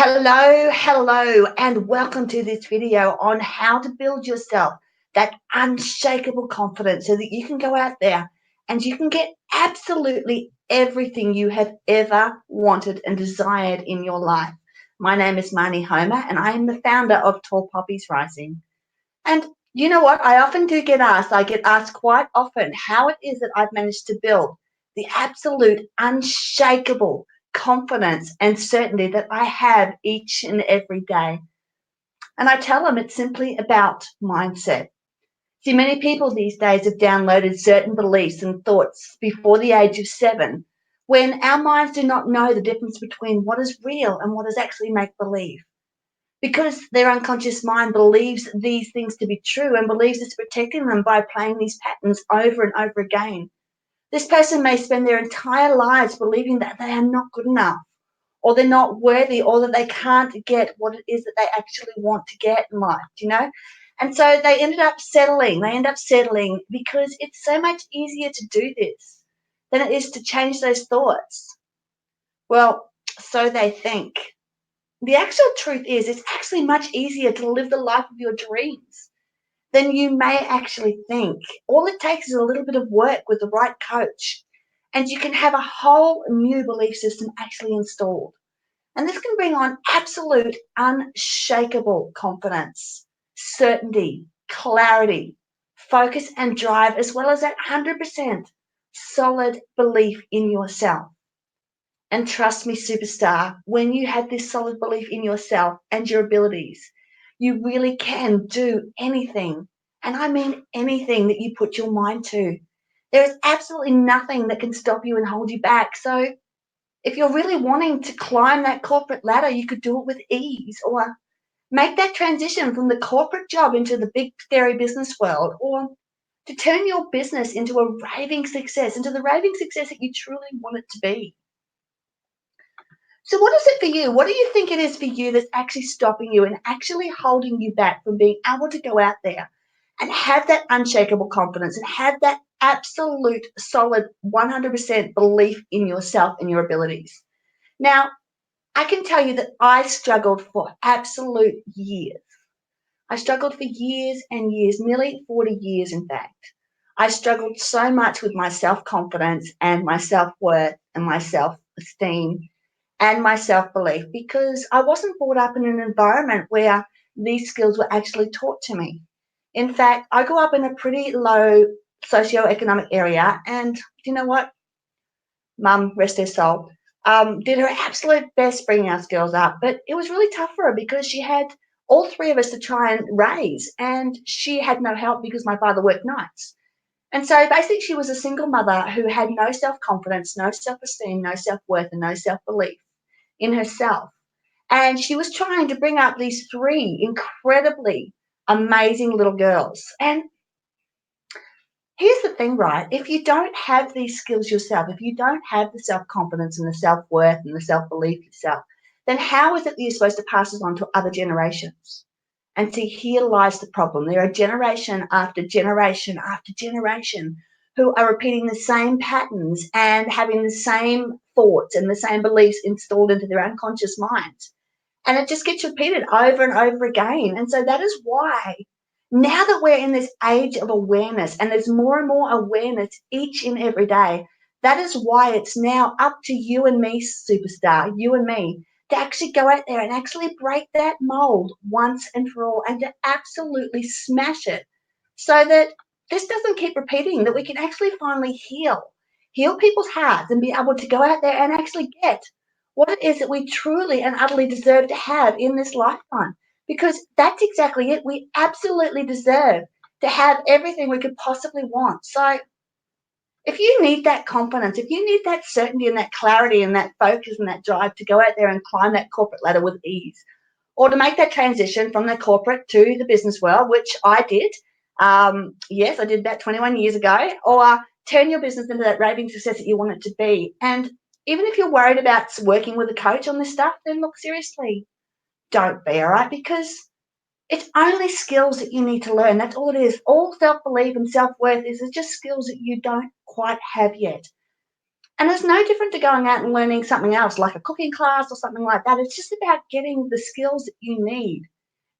Hello, and welcome to this video on how to build yourself that unshakable confidence so that you can go out there and you can get absolutely everything you have ever wanted and desired in your life. My name is Marnie Homer, and I am the founder of Tall Poppies Rising. And you know what? I get asked quite often how it is that I've managed to build the absolute unshakable confidence and certainty that I have each and every day. And I tell them it's simply about mindset. See, many people these days have downloaded certain beliefs and thoughts before the age of 7, when our minds do not know the difference between what is real and what is actually make believe, because their unconscious mind believes these things to be true and believes it's protecting them by playing these patterns over and over again. This person may spend their entire lives believing that they are not good enough, or they're not worthy, or that they can't get what it is that they actually want to get in life. And so they ended up settling. They end up settling because it's so much easier to do this than it is to change those thoughts. Well, so they think. The actual truth is, it's actually much easier to live the life of your dreams than you may actually think. All it takes is a little bit of work with the right coach, and you can have a whole new belief system actually installed. And this can bring on absolute unshakable confidence, certainty, clarity, focus, and drive, as well as that 100% solid belief in yourself. And trust me, superstar, when you have this solid belief in yourself and your abilities, you really can do anything. And I mean anything that you put your mind to. There is absolutely nothing that can stop you and hold you back. So if you're really wanting to climb that corporate ladder, you could do it with ease, or make that transition from the corporate job into the big, scary business world, or to turn your business into a raving success, into the raving success that you truly want it to be. So what is it for you? What do you think it is for you that's actually stopping you and actually holding you back from being able to go out there and have that unshakable confidence and have that absolute solid 100% belief in yourself and your abilities? Now, I can tell you that I struggled for absolute years. I struggled for years and years, nearly 40 years, in fact. I struggled so much with my self confidence and my self worth and my self esteem and my self belief because I wasn't brought up in an environment where these skills were actually taught to me. In fact, I grew up in a pretty low socioeconomic area, and you know what? Mum, rest her soul, did her absolute best bringing us girls up, but it was really tough for her because she had all three of us to try and raise, and she had no help because my father worked nights. And so basically, she was a single mother who had no self confidence, no self esteem, no self worth, and no self belief in herself. And she was trying to bring up these three incredibly amazing little girls. And here's the thing, right? If you don't have these skills yourself, if you don't have the self confidence and the self worth and the self belief yourself, then how is it that you're supposed to pass it on to other generations? And see, here lies the problem. There are generation after generation after generation who are repeating the same patterns and having the same thoughts and the same beliefs installed into their unconscious minds. And it just gets repeated over and over again. And so that is why, now that we're in this age of awareness and there's more and more awareness each and every day, that is why it's now up to you and me, superstar, you and me, to actually go out there and actually break that mold once and for all, and to absolutely smash it so that this doesn't keep repeating, that we can actually finally heal people's hearts and be able to go out there and actually get what it is that we truly and utterly deserve to have in this lifetime. Because that's exactly it. We absolutely deserve to have everything we could possibly want. So if you need that confidence, if you need that certainty and that clarity and that focus and that drive to go out there and climb that corporate ladder with ease, or to make that transition from the corporate to the business world, which I did. Yes, I did that 21 years ago. Or turn your business into that raving success that you want it to be. And even if you're worried about working with a coach on this stuff, then look, seriously, don't be, all right? Because it's only skills that you need to learn. That's all it is. All self-belief and self-worth is just skills that you don't quite have yet. And it's no different to going out and learning something else, like a cooking class or something like that. It's just about getting the skills that you need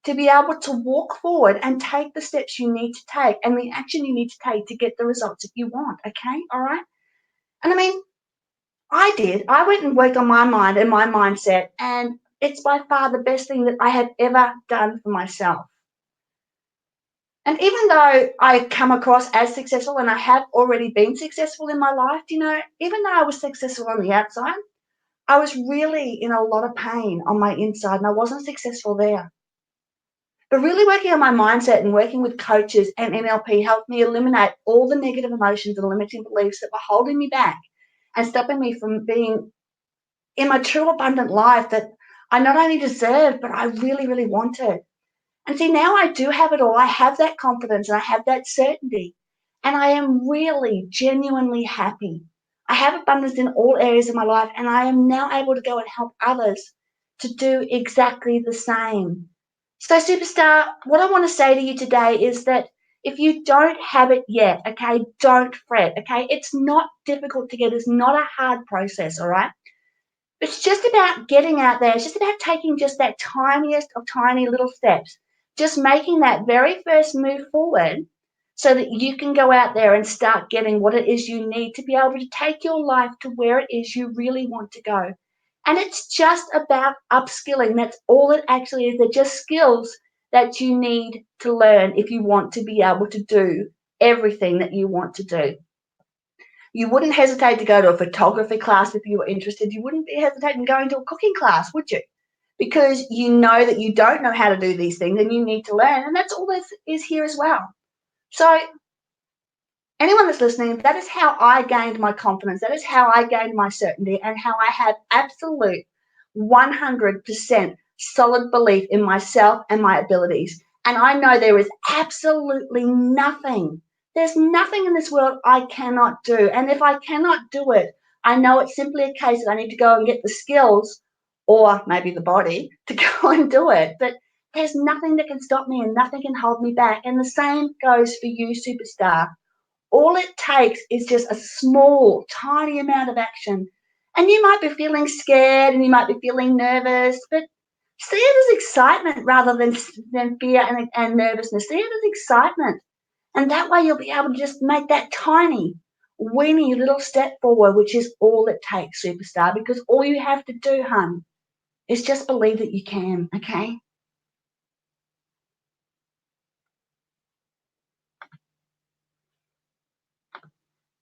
to be able to walk forward and take the steps you need to take and the action you need to take to get the results that you want. Okay? All right? And I mean, I did. I went and worked on my mind and my mindset, and it's by far the best thing that I have ever done for myself. And even though I come across as successful and I have already been successful in my life, even though I was successful on the outside, I was really in a lot of pain on my inside and I wasn't successful there. But really working on my mindset and working with coaches and NLP helped me eliminate all the negative emotions and limiting beliefs that were holding me back and stopping me from being in my true abundant life that I not only deserved, but I really, really wanted. And see, now I do have it all. I have that confidence and I have that certainty. And I am really genuinely happy. I have abundance in all areas of my life, and I am now able to go and help others to do exactly the same. So, superstar, what I want to say to you today is that if you don't have it yet, okay, don't fret, okay? It's not difficult to get, it's not a hard process, all right? It's just about getting out there. It's just about taking just that tiniest of tiny little steps, just making that very first move forward so that you can go out there and start getting what it is you need to be able to take your life to where it is you really want to go. And it's just about upskilling. That's all it actually is. They're just skills that you need to learn if you want to be able to do everything that you want to do. You wouldn't hesitate to go to a photography class if you were interested. You wouldn't hesitate in going to a cooking class, would you? Because you know that you don't know how to do these things and you need to learn. And that's all this is here as well. So, anyone that's listening, that is how I gained my confidence. That is how I gained my certainty and how I have absolute 100% solid belief in myself and my abilities. And I know there is absolutely nothing. There's nothing in this world I cannot do. And if I cannot do it, I know it's simply a case that I need to go and get the skills or maybe the body to go and do it. But there's nothing that can stop me and nothing can hold me back. And the same goes for you, superstar. All it takes is just a small, tiny amount of action. And you might be feeling scared and you might be feeling nervous, but see it as excitement rather than fear and nervousness. See it as excitement. And that way you'll be able to just make that tiny, weeny little step forward, which is all it takes, superstar, because all you have to do, hun, is just believe that you can, okay?